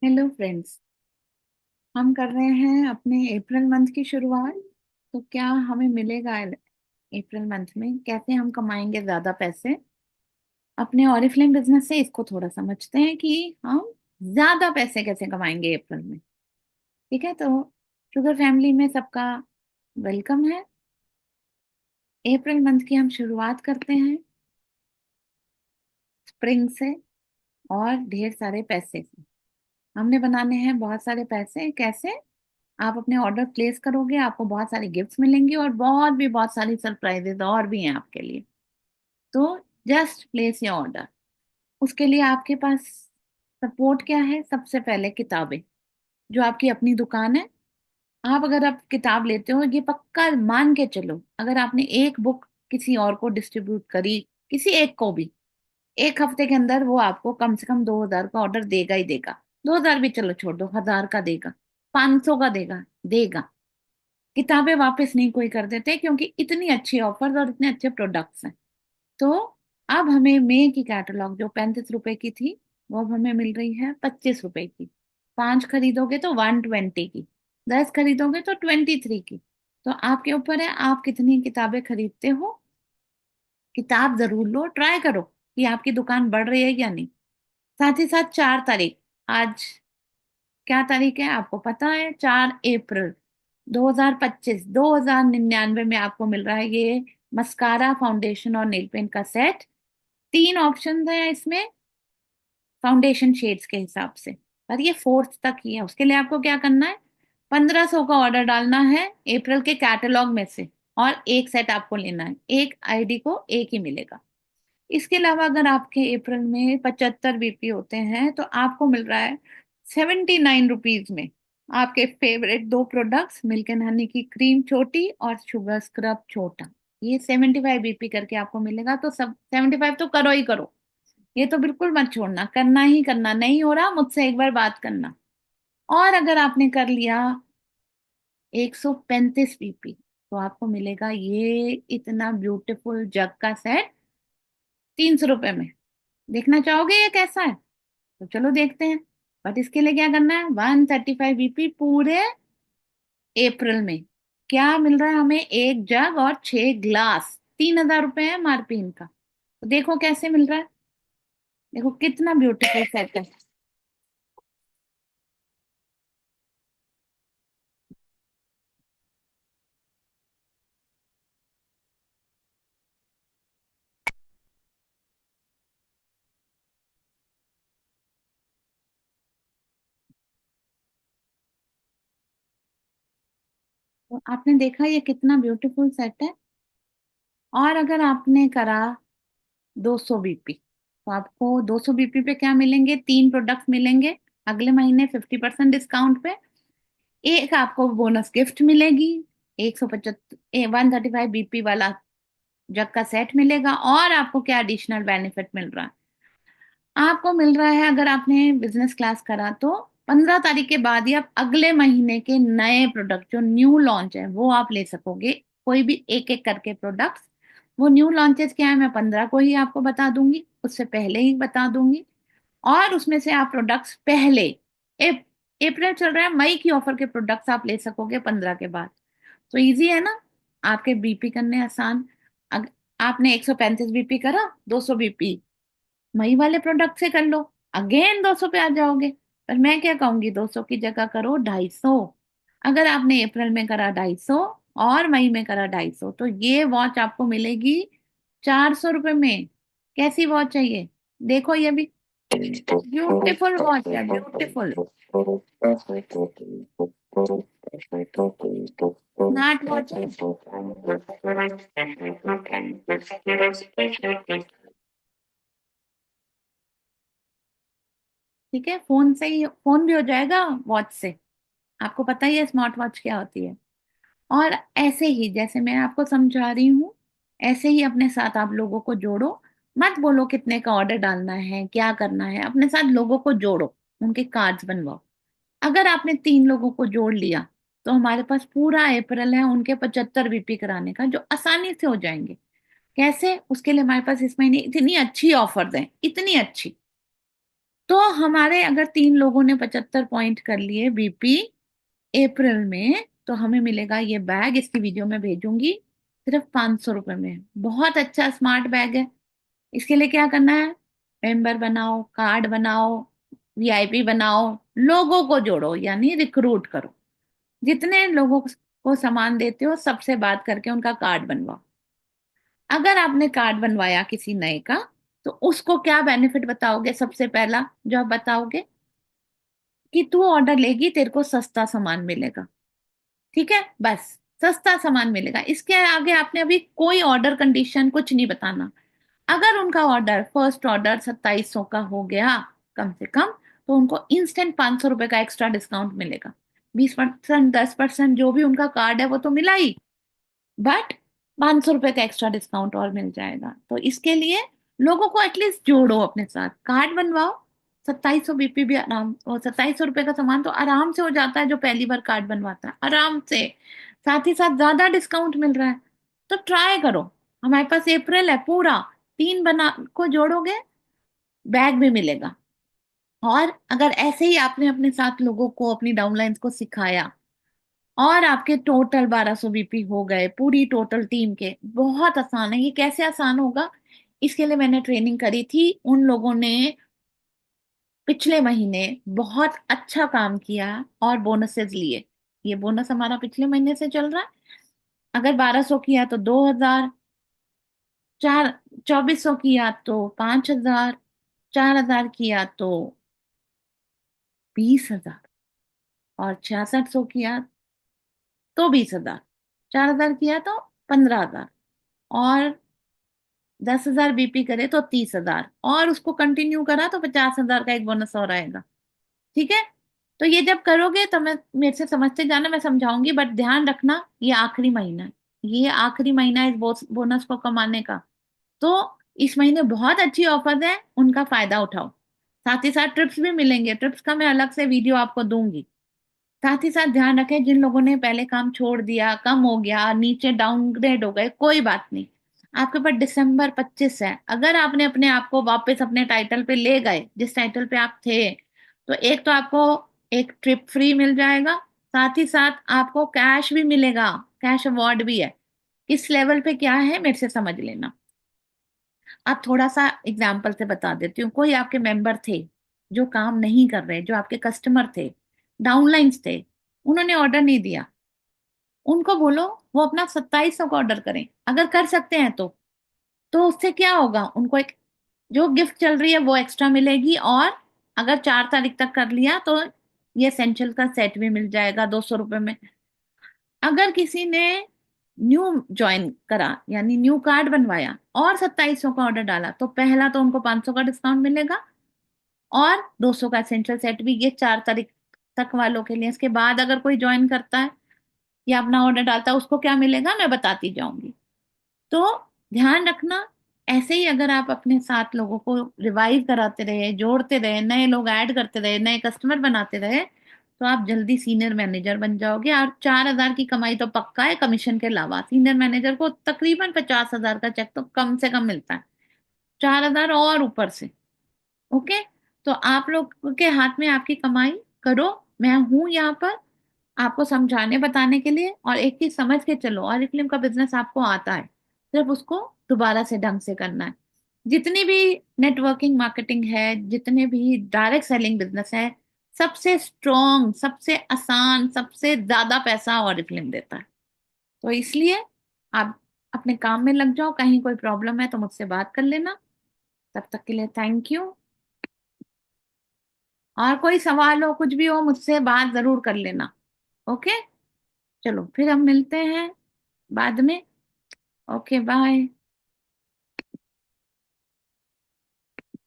Hello friends. हम कर रहे हैं अपने अप्रैल मंथ की शुरुआत। तो क्या हमें मिलेगा अप्रैल मंथ में, कैसे हम कमाएंगे ज्यादा पैसे अपने ऑरिफ्लेम बिजनेस से, इसको थोड़ा समझते हैं कि हम ज्यादा पैसे कैसे कमाएंगे अप्रैल में। ठीक है, तो शुगर फैमिली में सबका वेलकम है। अप्रैल मंथ की हम शुरुआत करते हैं स्प्रिंग से और ढेर सारे पैसे से। हमने बनाने हैं बहुत सारे पैसे। कैसे? आप अपने ऑर्डर प्लेस करोगे, आपको बहुत सारी गिफ्ट्स मिलेंगी और बहुत सारी सरप्राइजेज और भी हैं आपके लिए। तो जस्ट प्लेस योर ऑर्डर। उसके लिए आपके पास सपोर्ट क्या है? सबसे पहले किताबें, जो आपकी अपनी दुकान है। आप किताब लेते हो, ये पक्का मान के चलो, अगर आपने एक बुक किसी और को डिस्ट्रीब्यूट करी, किसी एक को भी, एक हफ्ते के अंदर वो आपको कम से कम 2,000 का ऑर्डर देगा ही देगा। 2,000 भी चलो छोड़ दो, 1,000 का देगा, 500 का देगा देगा। किताबें वापस नहीं कोई कर देते, क्योंकि इतनी अच्छी ऑफर्स और इतने अच्छे प्रोडक्ट्स हैं। तो अब हमें मई की कैटलॉग जो 35 रुपए की थी, वो अब हमें मिल रही है 25 रुपए की। 5 खरीदोगे तो 120 की, 10 खरीदोगे तो 23 की। तो आपके ऊपर है, आप कितनी किताबें खरीदते हो। किताब जरूर लो, ट्राई करो कि आपकी दुकान बढ़ रही है या नहीं। साथ ही साथ 4 तारीख, आज क्या तारीख है आपको पता है? 4 अप्रैल 2025, 2,099 में आपको मिल रहा है ये मस्कारा, फाउंडेशन और नेल पेंट का सेट। 3 ऑप्शन है इसमें फाउंडेशन शेड्स के हिसाब से, पर ये फोर्थ तक ही है। उसके लिए आपको क्या करना है? 1,500 का ऑर्डर डालना है अप्रैल के कैटलॉग में से, और एक सेट आपको लेना है। एक आईडी को एक ही मिलेगा। इसके अलावा अगर आपके अप्रैल में 75 बीपी होते हैं तो आपको मिल रहा है 79 रुपीज में आपके favourite 2 products, milk and honey की क्रीम छोटी और शुगर स्क्रब छोटा। ये 75 बीपी करके आपको मिलेगा। तो सब 75 तो करो ही करो, ये तो बिल्कुल मत छोड़ना, करना ही करना। नहीं हो रहा, मुझसे एक बार बात करना। और अगर आपने कर लिया 135 बीपी, तो आपको मिलेगा ये इतना ब्यूटीफुल जग का सेट 300 रुपए में। देखना चाहोगे ये कैसा है? तो चलो देखते हैं। बट इसके लिए क्या करना है? 135 बीपी पूरे अप्रैल में। क्या मिल रहा है हमें? एक जग और 6 ग्लास, 3,000 रुपए है एमआरपी इनका। तो देखो कैसे मिल रहा है, देखो कितना ब्यूटीफुल सेट है। तो आपने देखा ये कितना ब्यूटीफुल सेट है। और अगर आपने करा 200 बीपी, तो आपको 200 बीपी पे क्या मिलेंगे? 3 प्रोडक्ट मिलेंगे अगले महीने 50% डिस्काउंट पे। एक आपको बोनस गिफ्ट मिलेगी, 175 135 बीपी वाला जग का सेट मिलेगा। और आपको क्या एडिशनल बेनिफिट मिल रहा है? आपको मिल रहा है, अगर आपने बिजनेस क्लास करा तो 15 तारीख के बाद ही आप अगले महीने के नए प्रोडक्ट जो न्यू लॉन्च है वो आप ले सकोगे। कोई भी एक एक करके प्रोडक्ट्स। वो न्यू लॉन्चेस क्या है, मैं 15 को ही आपको बता दूंगी, उससे पहले ही बता दूंगी। और उसमें से आप प्रोडक्ट्स पहले, अप्रैल चल रहा है, मई की ऑफर के प्रोडक्ट्स आप ले सकोगे 15 के बाद। तो इजी है ना, आपके बीपी करने आसान। अग, आपने 135 बीपी करा, 200 बीपी मई वाले प्रोडक्ट से कर लो, अगेन 200 पे आ जाओगे। पर मैं क्या कहूंगी, 200 की जगह करो 250। अगर आपने अप्रैल में करा 250 और मई में करा 250, तो ये वॉच आपको मिलेगी 400 रुपए में। कैसी वॉच चाहिए? देखो ये भी ब्यूटीफुल वॉच है, ब्यूटीफुल स्मार्ट वॉच है। ठीक है, फोन से ही फोन भी हो जाएगा वॉच से। आपको पता ही है स्मार्ट वॉच क्या होती है। और ऐसे ही जैसे मैं आपको समझा रही हूँ, ऐसे ही अपने साथ आप लोगों को जोड़ो। मत बोलो कितने का ऑर्डर डालना है, क्या करना है, अपने साथ लोगों को जोड़ो, उनके कार्ड्स बनवाओ। अगर आपने 3 लोगों को जोड़ लिया, तो हमारे पास पूरा अप्रैल है उनके 75 बीपी कराने का, जो आसानी से हो जाएंगे। कैसे? उसके लिए हमारे पास इस महीने इतनी अच्छी ऑफर्स हैं, इतनी अच्छी। तो हमारे अगर 3 लोगों ने 75 पॉइंट कर लिए बीपी अप्रैल में, तो हमें मिलेगा ये बैग, इसकी वीडियो मैं भेजूंगी, सिर्फ 500 रुपये में। बहुत अच्छा स्मार्ट बैग है। इसके लिए क्या करना है, मेंबर बनाओ, कार्ड बनाओ, वीआईपी बनाओ, लोगों को जोड़ो यानी रिक्रूट करो। जितने लोगों को सामान देते हो सबसे बात करके उनका कार्ड बनवाओ। अगर आपने कार्ड बनवाया किसी नए का, तो उसको क्या बेनिफिट बताओगे, सबसे पहला जो आप बताओगे कि तू ऑर्डर लेगी तेरे को सस्ता सामान मिलेगा। ठीक है, बस सस्ता सामान मिलेगा। इसके आगे आपने अभी कोई ऑर्डर कंडीशन कुछ नहीं बताना। अगर उनका ऑर्डर, फर्स्ट ऑर्डर 2700 का हो गया कम से कम, तो उनको इंस्टेंट 500 रुपए का एक्स्ट्रा डिस्काउंट मिलेगा। 20%, 10% जो भी उनका कार्ड है वो तो मिला ही, बट 500 रुपए का एक्स्ट्रा डिस्काउंट और मिल जाएगा। तो इसके लिए लोगों को एटलीस्ट जोड़ो अपने साथ, कार्ड बनवाओ। 2700 बीपी भी आराम, और 2700 रुपए का सामान तो आराम से हो जाता है जो पहली बार कार्ड बनवाता है, आराम से। साथ ही साथ ज्यादा डिस्काउंट मिल रहा है, तो ट्राई करो। हमारे पास अप्रैल है पूरा, 3 बना को जोड़ोगे, बैग भी मिलेगा। और अगर ऐसे ही आपने अपने साथ लोगों को, अपनी डाउनलाइंस को सिखाया, और आपके टोटल 1200 बीपी हो गए पूरी टोटल टीम के, बहुत आसान है। ये कैसे आसान होगा, इसके लिए मैंने ट्रेनिंग करी थी। उन लोगों ने पिछले महीने बहुत अच्छा काम किया और बोनसेस लिए। ये बोनस हमारा पिछले महीने से चल रहा है। अगर 1200 किया तो 2000, चार 2400 किया तो 5000, 4000 किया तो 20,000, और 6600 किया तो 20,000, 4000 किया तो 15,000, और 10,000 बीपी करे तो 30,000, और उसको कंटिन्यू करा तो 50,000 का एक बोनस और आएगा। ठीक है, तो ये जब करोगे तो मैं, मेरे से समझते जाना, मैं समझाऊंगी, बट ध्यान रखना ये आखिरी महीना है। ये आखिरी महीना है इस बोनस को कमाने का। तो इस महीने बहुत अच्छी ऑफर है, उनका फायदा उठाओ। साथ ही साथ ट्रिप्स भी मिलेंगे, ट्रिप्स का मैं अलग से वीडियो आपको दूंगी। साथ ही साथ ध्यान रखें, जिन लोगों ने पहले काम छोड़ दिया, कम हो गया, नीचे डाउनग्रेड हो गए, कोई बात नहीं। आपके पास दिसंबर 25 है। अगर आपने अपने आप को वापस अपने टाइटल पे ले गए, जिस टाइटल पे आप थे, तो एक तो आपको एक ट्रिप फ्री मिल जाएगा, साथ ही साथ आपको कैश भी मिलेगा, कैश अवार्ड भी है। किस लेवल पे क्या है मेरे से समझ लेना। आप थोड़ा सा एग्जाम्पल से बता देती हूँ। कोई आपके मेंबर थे जो काम नहीं कर रहे, जो आपके कस्टमर थे, डाउनलाइंस थे, उन्होंने ऑर्डर नहीं दिया, उनको बोलो वो अपना 2700 का ऑर्डर करें, अगर कर सकते हैं तो उससे क्या होगा, उनको एक जो गिफ्ट चल रही है वो एक्स्ट्रा मिलेगी। और अगर 4 तारीख तक कर लिया तो ये एसेंशियल का सेट भी मिल जाएगा 200 रुपये में। अगर किसी ने न्यू ज्वाइन करा यानी न्यू कार्ड बनवाया और 2700 का ऑर्डर डाला, तो पहला तो उनको 500 का डिस्काउंट मिलेगा, और 200 का एसेंशियल सेट भी, ये 4 तारीख तक वालों के लिए। इसके बाद अगर कोई ज्वाइन करता है या अपना ऑर्डर डालता है, उसको क्या मिलेगा मैं बताती जाऊंगी। तो ध्यान रखना, ऐसे ही अगर आप अपने साथ लोगों को रिवाइव कराते रहे, जोड़ते रहे, नए लोग ऐड करते रहे, नए कस्टमर बनाते रहे, तो आप जल्दी सीनियर मैनेजर बन जाओगे। और 4,000 की कमाई तो पक्का है, कमीशन के अलावा सीनियर मैनेजर को तकरीबन 50,000 का चेक तो कम से कम मिलता है, 4,000 और ऊपर से। ओके, तो आप लोग के हाथ में आपकी कमाई, करो। मैं हूं यहाँ पर आपको समझाने बताने के लिए। और एक चीज समझ के चलो, और फिल्म का बिजनेस आपको आता है, सिर्फ उसको दोबारा से ढंग से करना है। जितनी भी नेटवर्किंग मार्केटिंग है, जितने भी डायरेक्ट सेलिंग बिजनेस है, सबसे स्ट्रॉन्ग, सबसे आसान, सबसे ज्यादा पैसा और फिल्म देता है। तो इसलिए आप अपने काम में लग जाओ। कहीं कोई प्रॉब्लम है तो मुझसे बात कर लेना। तब तक के लिए थैंक यू। और कोई सवाल हो, कुछ भी हो, मुझसे बात जरूर कर लेना। ओके, चलो फिर हम मिलते हैं बाद में। Okay, bye.